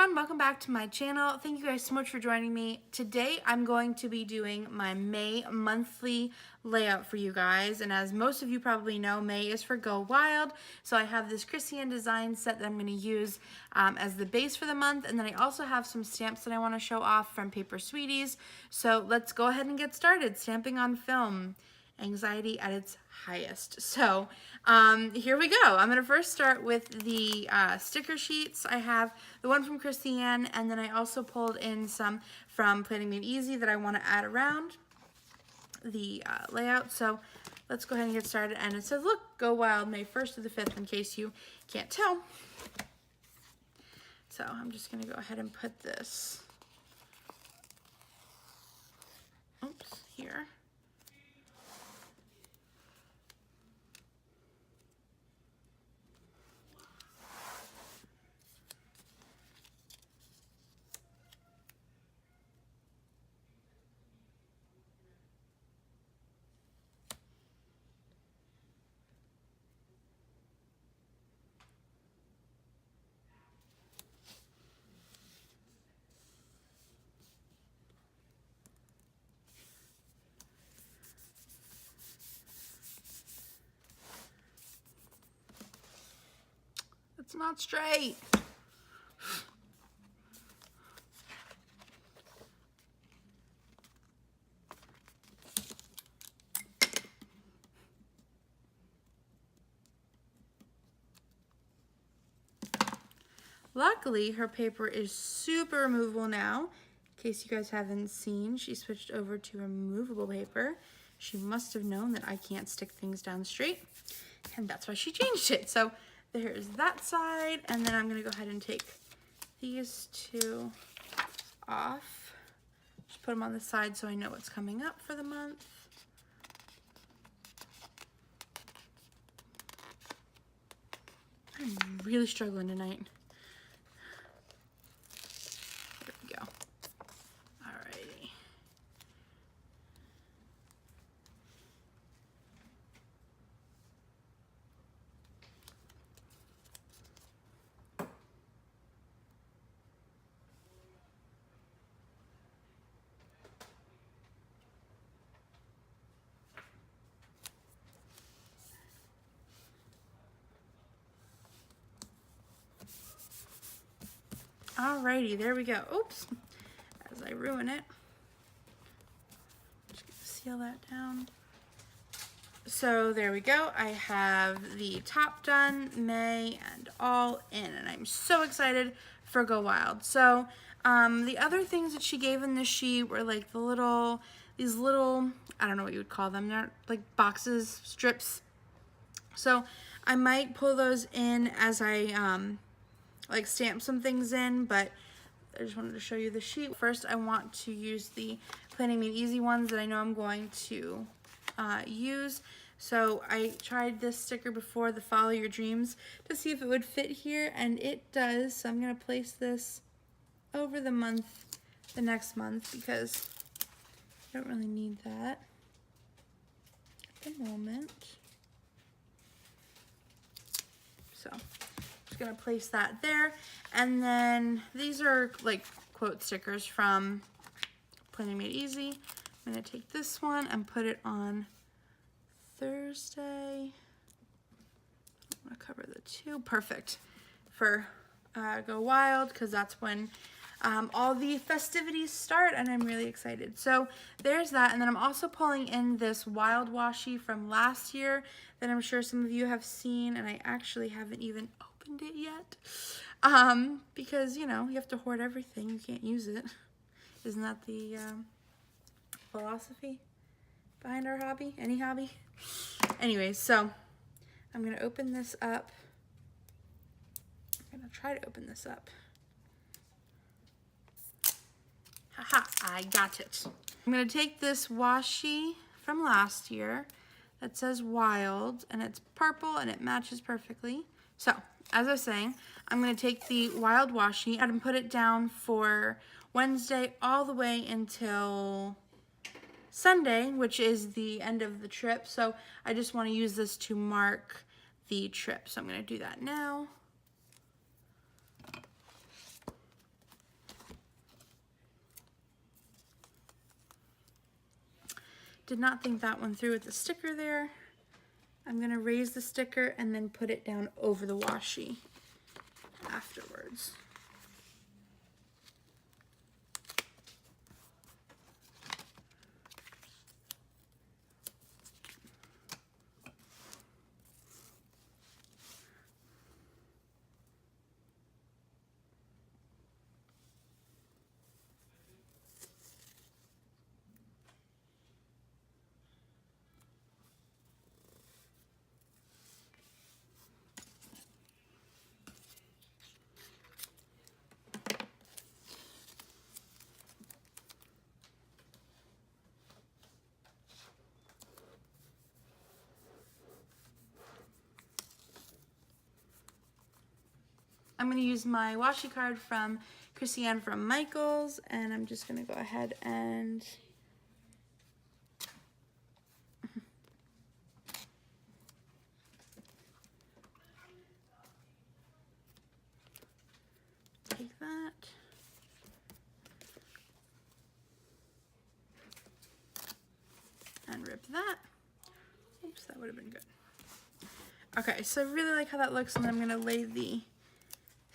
everyone, welcome back to my channel. Thank you guys so much for joining me. Today I'm going to be doing my May monthly layout for you guys, and as most of you probably know, May is for Go Wild. So I have this Chrissy design set that I'm going to use as the base for the month, and then I also have some stamps that I want to show off from Paper Sweeties. So let's go ahead and get started. Stamping on film. Anxiety at its highest. So here we go. I'm going to first start with the sticker sheets. I have the one from Chrissy and then I also pulled in some from Planning Made Easy that I want to add around the layout. So let's go ahead and get started. And it says, look, Go Wild, May 1st to the 5th, in case you can't tell. So I'm just going to go ahead and put this, here. It's not straight. Luckily, her paper is super removable now. In case you guys haven't seen, she switched over to removable paper. She must have known that I can't stick things down straight, and that's why she changed it. So there's that side, and then I'm gonna go ahead and take these two off. Just put them on the side so I know what's coming up for the month. I'm really struggling tonight. There we go. Alrighty. Alrighty, there we go. Oops, as I ruin it. Just gonna seal that down. So there we go. I have the top done, May, and all in, and I'm so excited for Go Wild. So the other things that she gave in this sheet were like these little, I don't know what you would call them. They're like boxes, strips. So I might pull those in as I like stamp some things in, but I just wanted to show you the sheet. First, I want to use the Planning Made Easy ones that I know I'm going to use. So I tried this sticker before, the Follow Your Dreams, to see if it would fit here, and it does. So I'm gonna place this over the next month, because I don't really need that at the moment. So just gonna place that there, and then these are like quote stickers from Planning Made Easy. I'm gonna take this one and put it on Thursday. I'm gonna cover the two. Perfect for Go Wild, because that's when all the festivities start, and I'm really excited. So there's that, and then I'm also pulling in this Wild washi from last year that I'm sure some of you have seen, and I actually haven't even opened it yet, because, you know, you have to hoard everything. You can't use it. Isn't that the philosophy behind our hobby? Any hobby? Anyways, so I'm gonna open this up. I'm gonna try to open this up. Haha, I got it. I'm gonna take this washi from last year that says Wild, and it's purple and it matches perfectly. So, as I was saying, I'm gonna take the Wild washi and put it down for Wednesday all the way until Sunday, which is the end of the trip. So I just want to use this to mark the trip. So I'm going to do that now. Did not think that one through with the sticker there. I'm gonna raise the sticker and then put it down over the washi afterwards. I'm going to use my washi card from Christiane from Michaels, and I'm just going to go ahead and take that. And rip that. Oops, that would have been good. Okay, so I really like how that looks, and then I'm going to lay the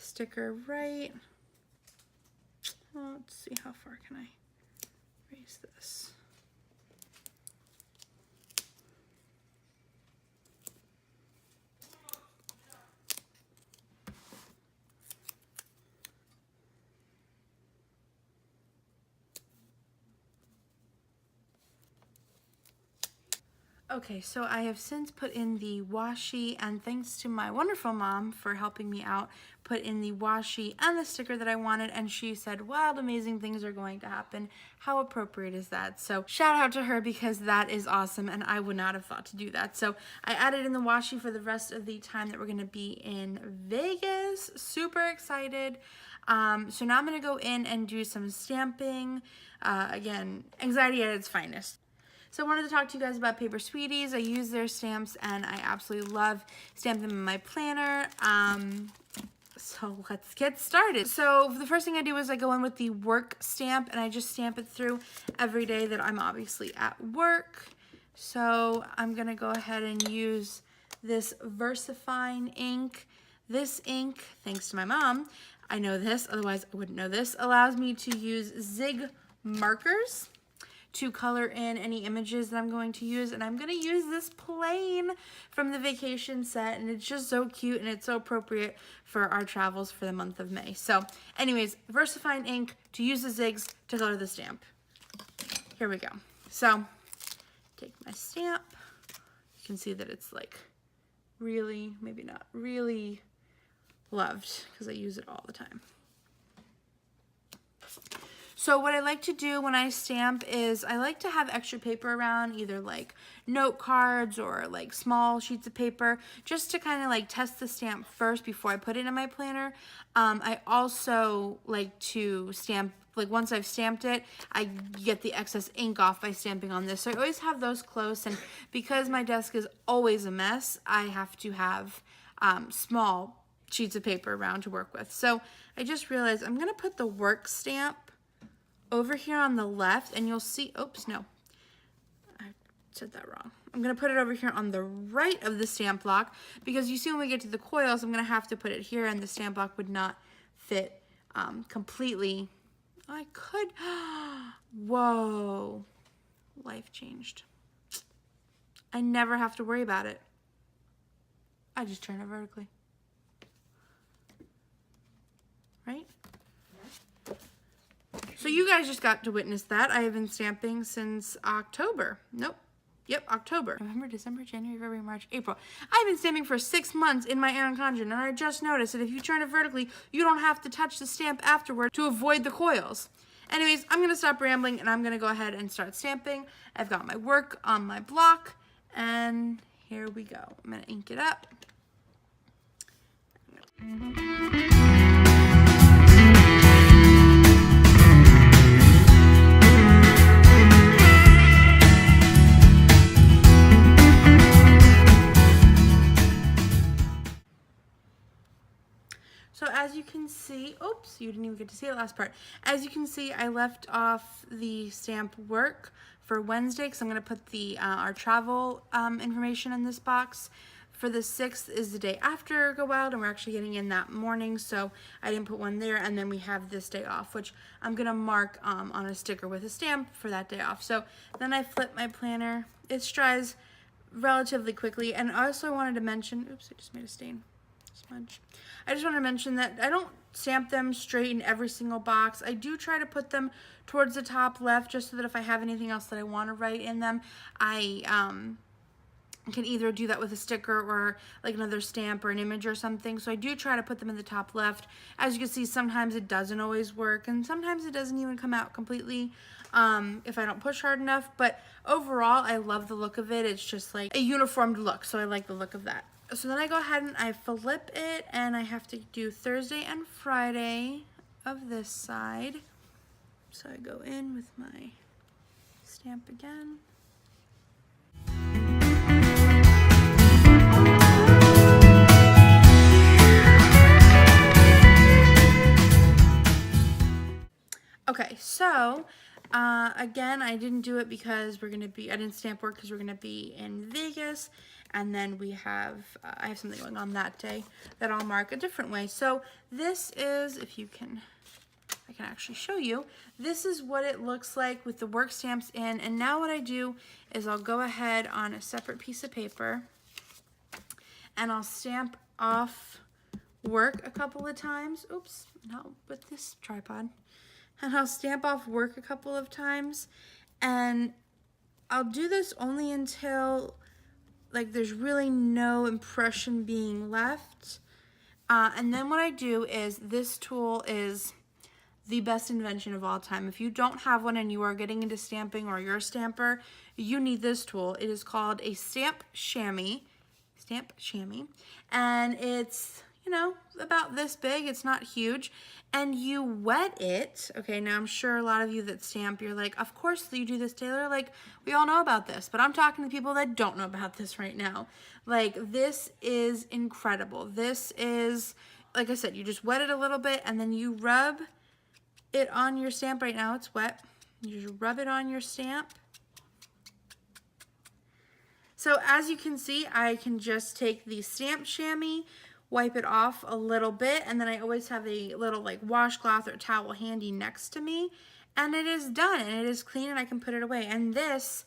sticker right. Well, let's see, how far can I raise this? Okay, so I have since put in the washi, and thanks to my wonderful mom for helping me out, put in the washi and the sticker that I wanted, and she said, wild, amazing things are going to happen. How appropriate is that? So shout out to her, because that is awesome, and I would not have thought to do that. So I added in the washi for the rest of the time that we're going to be in Vegas. Super excited. So now I'm going to go in and do some stamping. Again, anxiety at its finest. So I wanted to talk to you guys about Paper Sweeties. I use their stamps, and I absolutely love stamping them in my planner. So let's get started. So the first thing I do is I go in with the work stamp, and I just stamp it through every day that I'm obviously at work. So I'm gonna go ahead and use this VersaFine ink. This ink, thanks to my mom, I know this, otherwise I wouldn't know this, allows me to use zig markers to color in any images that I'm going to use, and I'm going to use this plane from the vacation set, and it's just so cute, and it's so appropriate for our travels for the month of May. So anyways, VersaFine ink to use the zigs to color the stamp. Here we go. So take my stamp. You can see that it's like really, maybe not really loved, because I use it all the time. So what I like to do when I stamp is I like to have extra paper around, either like note cards or like small sheets of paper, just to kind of like test the stamp first before I put it in my planner. I also like to stamp, like once I've stamped it, I get the excess ink off by stamping on this. So I always have those close, and because my desk is always a mess, I have to have small sheets of paper around to work with. So I just realized I'm going to put the work stamp over here on the left, and you'll see, oops, no, I said that wrong. I'm going to put it over here on the right of the stamp block, because you see when we get to the coils, I'm going to have to put it here, and the stamp block would not fit completely. I could, whoa, life changed. I never have to worry about it. I just turn it vertically. Right? So you guys just got to witness that. I have been stamping since October. Nope. Yep, October. November, December, January, February, March, April. I've been stamping for 6 months in my Erin Condren, and I just noticed that if you turn it vertically, you don't have to touch the stamp afterward to avoid the coils. Anyways, I'm going to stop rambling, and I'm going to go ahead and start stamping. I've got my work on my block, and here we go. I'm going to ink it up. So as you can see, oops, Oops, you didn't even get to see the last part. As you can see, I left off the stamp work for Wednesday because I'm going to put the our travel information in this box. For the 6th is the day after Go Wild, and we're actually getting in that morning, so I didn't put one there. And then we have this day off, which I'm going to mark on a sticker with a stamp for that day off. So then I flip my planner. It dries relatively quickly. And also I wanted to mention, oops, I just made a stain. Smudge. I just want to mention that I don't stamp them straight in every single box. I do try to put them towards the top left just so that if I have anything else that I want to write in them, I can either do that with a sticker or like another stamp or an image or something. So I do try to put them in the top left. As you can see, sometimes it doesn't always work, and sometimes it doesn't even come out completely if I don't push hard enough. But overall, I love the look of it. It's just like a uniformed look, so I like the look of that. So then I go ahead and I flip it, and I have to do Thursday and Friday of this side. So I go in with my stamp again. Okay, so again, I didn't do it because I didn't stamp work because we're gonna be in Vegas, and then we have, I have something going on that day that I'll mark a different way. So this is, if you can, I can actually show you, this is what it looks like with the work stamps in. And now what I do is I'll go ahead on a separate piece of paper and I'll stamp off work a couple of times. Oops, not with this tripod. And I'll stamp off work a couple of times, and I'll do this only until like there's really no impression being left. And then what I do is, this tool is the best invention of all time. If you don't have one and you are getting into stamping or you're a stamper, you need this tool. It is called a stamp chamois, and it's, you know, about this big. It's not huge. And you wet it. Okay, now I'm sure a lot of you that stamp, you're like, of course you do this, Taylor. Like, we all know about this. But I'm talking to people that don't know about this right now. Like, this is incredible. This is, like I said, you just wet it a little bit, and then you rub it on your stamp. Right now it's wet. You just rub it on your stamp. So as you can see, I can just take the stamp chamois, wipe it off a little bit, and then I always have a little like washcloth or towel handy next to me, and it is done, and it is clean, and I can put it away. And this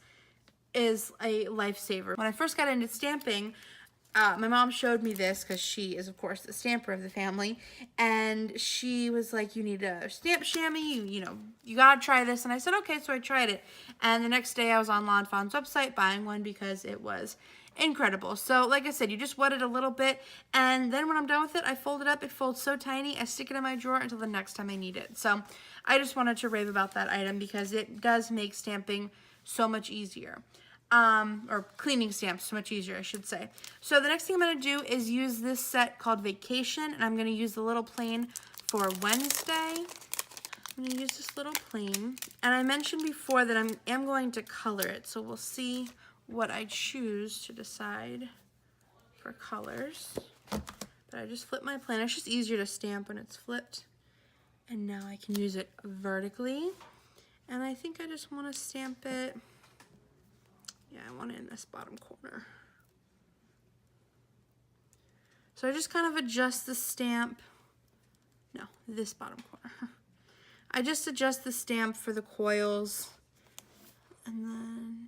is a lifesaver. When I first got into stamping, my mom showed me this because she is, of course, the stamper of the family, and she was like, you need a stamp chamois, you know, you gotta try this. And I said, okay, so I tried it, and the next day I was on Lawn Fawn's website buying one because it was incredible. So like I said, you just wet it a little bit, and then when I'm done with it, I fold it up. It folds so tiny, I stick it in my drawer until the next time I need it. So I just wanted to rave about that item because it does make stamping so much easier. Or cleaning stamps so much easier, I should say. So the next thing I'm going to do is use this set called Vacation, and I'm going to use the little plane for Wednesday. I'm going to use this little plane, and I mentioned before that I am going to color it, so we'll see what I choose to decide for colors. But I just flip my plane. It's just easier to stamp when it's flipped. And now I can use it vertically, and I think I just want to stamp it. Yeah, I want it in this bottom corner. So I just kind of adjust the stamp. No, this bottom corner. I just adjust the stamp for the coils. And then,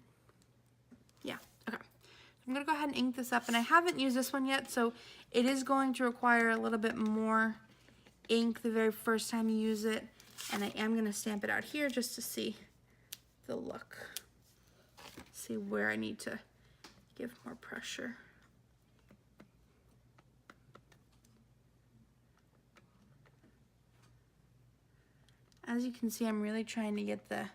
yeah, okay. I'm gonna go ahead and ink this up, and I haven't used this one yet, so it is going to require a little bit more ink the very first time you use it. And I am gonna stamp it out here just to see the look. See where I need to give more pressure. As you can see, I'm really trying to get the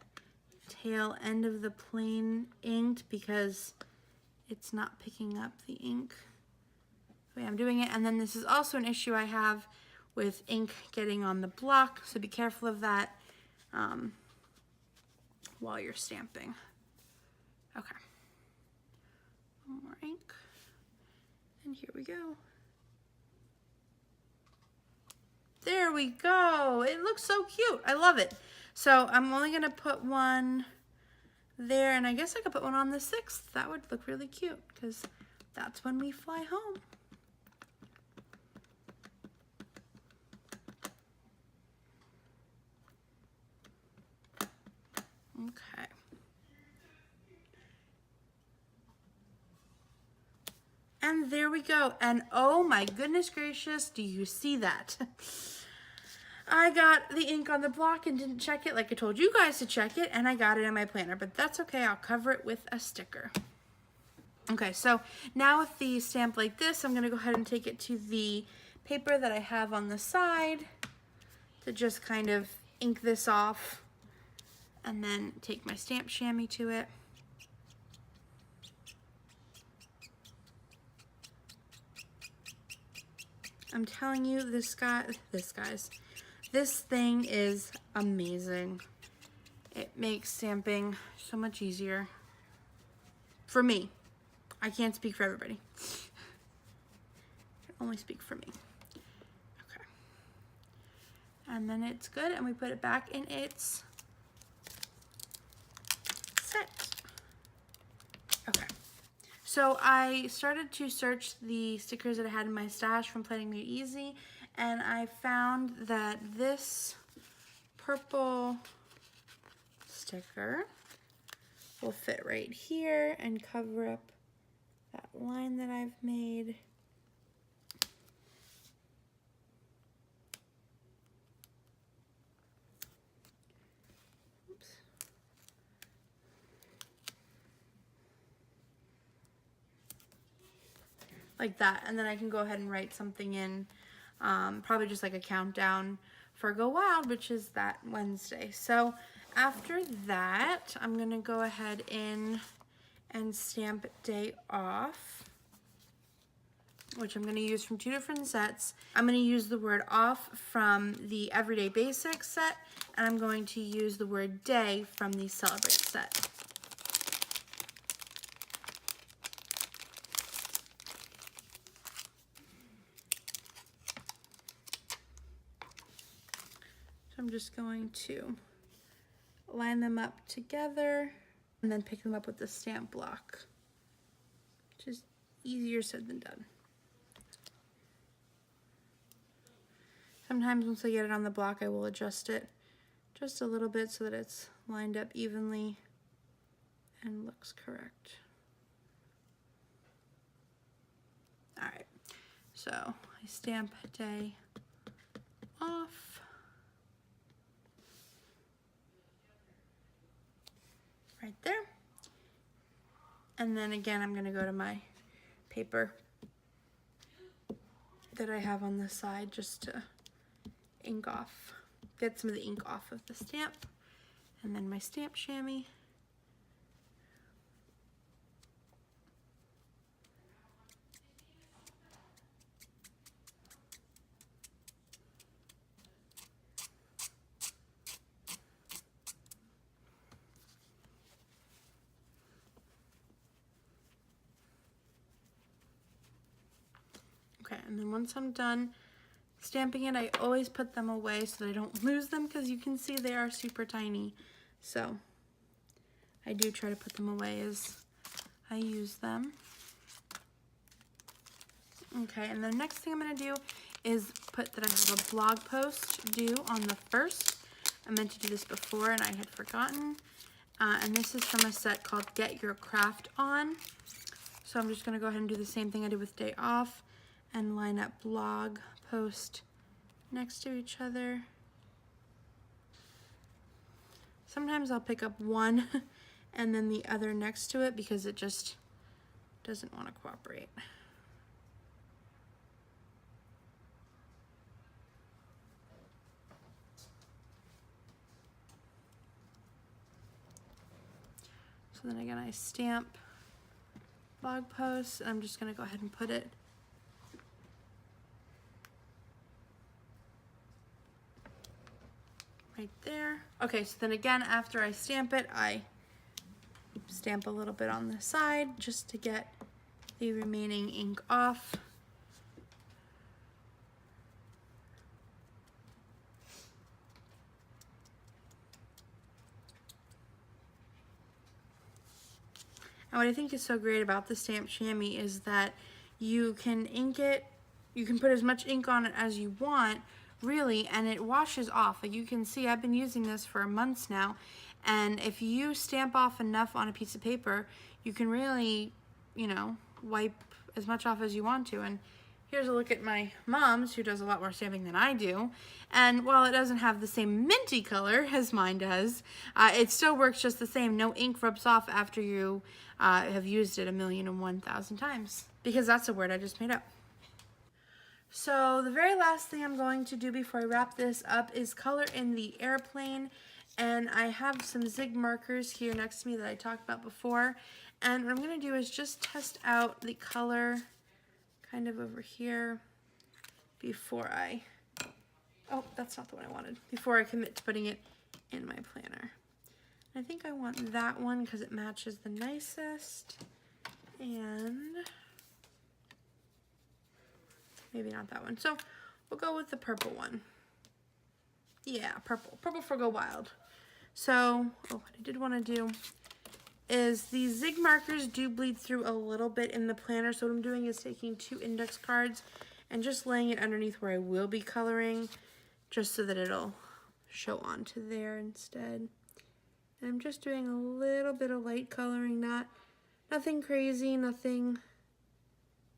tail end of the plane inked because it's not picking up the ink the way I'm doing it. And then this is also an issue I have with ink getting on the block, so be careful of that while you're stamping. Okay, one more ink, and here we go. There we go. It looks so cute. I love it. So I'm only gonna put one there, and I guess I could put one on the 6th. That would look really cute because that's when we fly home. Okay. And there we go. And oh my goodness gracious, do you see that? I got the ink on the block and didn't check it like I told you guys to check it, and I got it in my planner, but that's okay. I'll cover it with a sticker. Okay, so now with the stamp like this, I'm gonna go ahead and take it to the paper that I have on the side to just kind of ink this off, and then take my stamp chamois to it. I'm telling you, this thing is amazing. It makes stamping so much easier for me. I can't speak for everybody. I can only speak for me. Okay. And then it's good, and we put it back in its set. Okay. So I started to search the stickers that I had in my stash from Planning Made Easy, and I found that this purple sticker will fit right here and cover up that line that I've made. Oops. Like that, and then I can go ahead and write something in, probably just like a countdown for Go Wild, which is that Wednesday. So after that, I'm gonna go ahead in and stamp Day Off, which I'm gonna use from 2 different sets. I'm gonna use the word off from the Everyday Basics set, and I'm going to use the word day from the Celebrate set. I'm just going to line them up together and then pick them up with the stamp block, which is easier said than done. Sometimes once I get it on the block, I will adjust it just a little bit so that it's lined up evenly and looks correct. All right, so I stamp Day Off. Right there. And then again, I'm gonna go to my paper that I have on the side just to ink off, get some of the ink off of the stamp, and then my stamp chamois. Okay, and then once I'm done stamping it, I always put them away so that I don't lose them, because you can see they are super tiny. So I do try to put them away as I use them. Okay, and the next thing I'm gonna do is put that I have a blog post due on the 1st. I meant to do this before and I had forgotten. And this is from a set called Get Your Craft On. So I'm just gonna go ahead and do the same thing I did with Day Off and line up blog post next to each other. Sometimes I'll pick up one and then the other next to it because it just doesn't want to cooperate. So then again, I stamp blog post, and I'm just gonna go ahead and put it right there. Okay, so then again, after I stamp it, I stamp a little bit on the side just to get the remaining ink off. And what I think is so great about the stamped chamois is that you can ink it, you can put as much ink on it as you want, really, and it washes off. Like you can see, I've been using this for months now, and if you stamp off enough on a piece of paper, you can really, you know, wipe as much off as you want to. And here's a look at my mom's, who does a lot more stamping than I do. And while it doesn't have the same minty color as mine does, it still works just the same. No ink rubs off after you have used it 1,001,000 times. Because that's a word I just made up. So the very last thing I'm going to do before I wrap this up is color in the airplane. And I have some Zig markers here next to me that I talked about before. And what I'm going to do is just test out the color kind of over here before I, oh, that's not the one I wanted, before I commit to putting it in my planner. I think I want that one because it matches the nicest, and maybe not that one. So we'll go with the purple one. Yeah, purple. Purple for Go Wild. So, oh, what I did want to do is these Zig markers do bleed through a little bit in the planner. So what I'm doing is taking 2 index cards and just laying it underneath where I will be coloring, just so that it'll show onto there instead. And I'm just doing a little bit of light coloring, nothing crazy, nothing,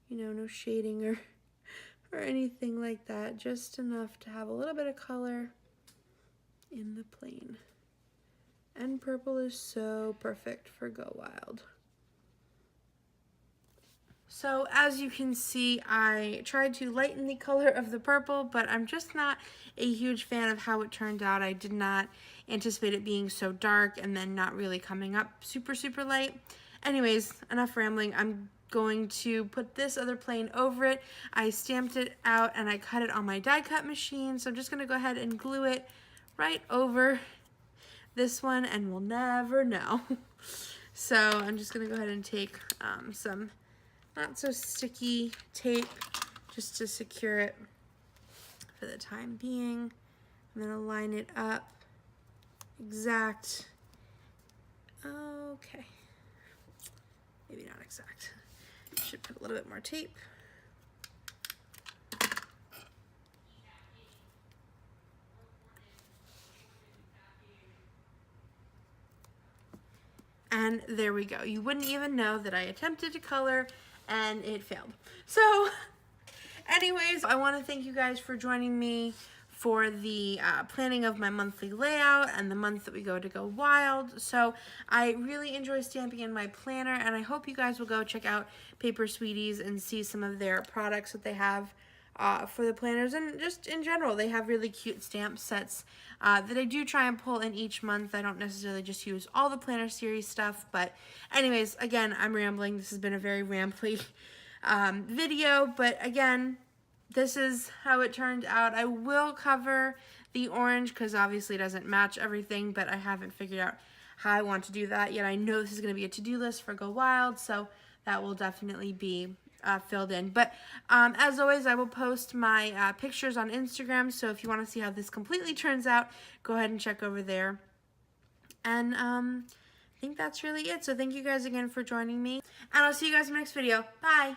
you know, no shading or anything like that. Just enough to have a little bit of color in the plane. And purple is so perfect for Go Wild. So as you can see, I tried to lighten the color of the purple, but I'm just not a huge fan of how it turned out. I did not anticipate it being so dark and then not really coming up super, super light. Anyways, enough rambling. I'm going to put this other plane over it. I stamped it out and I cut it on my die cut machine. So I'm just gonna go ahead and glue it right over this one, and we'll never know. So I'm just gonna go ahead and take some not so sticky tape just to secure it for the time being. I'm gonna line it up exact. Okay, maybe not exact. Should put a little bit more tape. And there we go. You wouldn't even know that I attempted to color and it failed. So anyways, I want to thank you guys for joining me for the planning of my monthly layout and the month that we go to Go Wild. So I really enjoy stamping in my planner, and I hope you guys will go check out Paper Sweeties and see some of their products that they have for the planners, and just in general. They have really cute stamp sets that I do try and pull in each month. I don't necessarily just use all the planner series stuff, but anyways, again, I'm rambling. This has been a very rambly video, but again, this is how it turned out. I will cover the orange because obviously it doesn't match everything, but I haven't figured out how I want to do that yet. I know this is going to be a to-do list for Go Wild, so that will definitely be filled in. But as always, I will post my pictures on Instagram, so if you want to see how this completely turns out, go ahead and check over there. And I think that's really it. So thank you guys again for joining me, and I'll see you guys in the next video. Bye!